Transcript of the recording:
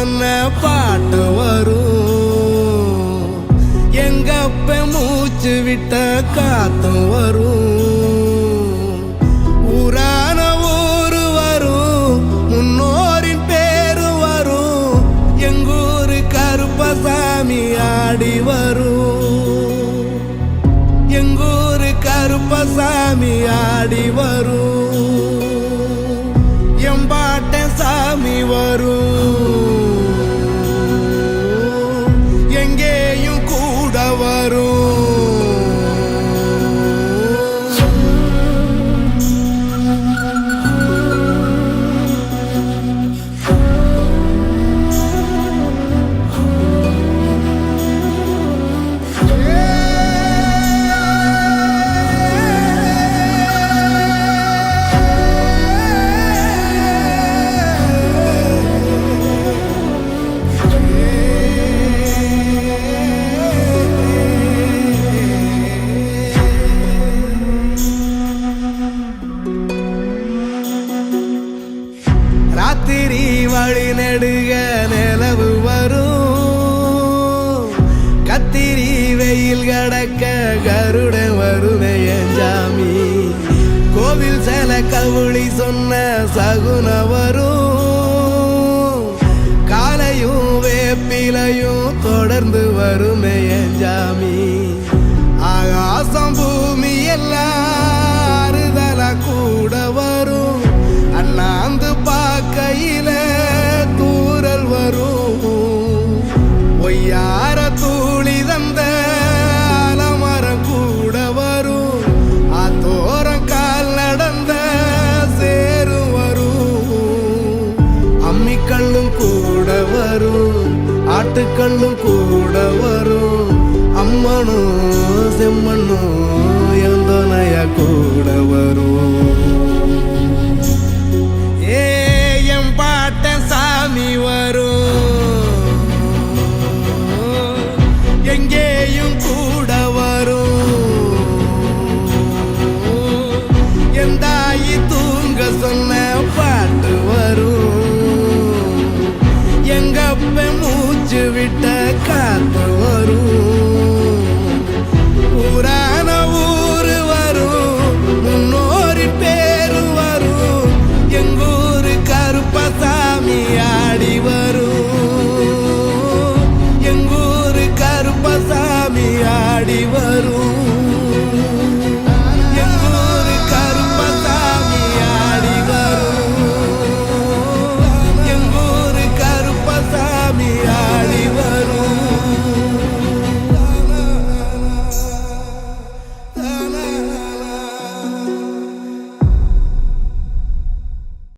சொன்ன பாட்டு வரும். எங்கப்ப மூச்சு விட்ட காத்தும் வரும். ஊரான ஊரு வரும், முன்னோரின் பேரு வரும். எங்கூரு கருப்பசாமி ஆடி வரும். எங்கூரு கருப்பசாமி ஆடி வரும். எம்பாட்ட சாமி வரும். எங்கேயும் கூட வரும். ராத்திரி வழி நெடுக நிலவு வரும். கத்திரி வெயில் கடக்க கருட வருமே எஞ்சாமி. கோவில் செல கவுளி சொன்ன சகுன வரும். காலையும் வேப்பிலையும் தொடர்ந்து வருமே எஞ்சாமி. ஆகாசம் பூமி எல்லாம் அறுதல கூட வரும். அண்ணாந்து பார்க்கையில தூரல் வரும். ஒய்யார தூளி தந்த அலமரம் கூட வரும். ஆத்தோரம் கால் நடந்த சேரும் வரும். அம்மிக்கல்லும் கூட வரும், ஆட்டுக்கல்லும் கூட வரும். அம்மனும் செம்மண்ணும் எந்தனைய கூட வரும். சாமி வரும். எங்கேயும் கூட வரும். எந்தாயி தூங்க சொன்ன பாட்டு வரும். எங்கப்ப மூச்சு விட்ட காத்து வரும். ஊரான ஊரு வரும், முன்னோரின் பேரு வரும். எங்கூரு கருப்பசாமி ஆடி வரும். எங்கூரு கருப்பசாமி ஆடி வரும்.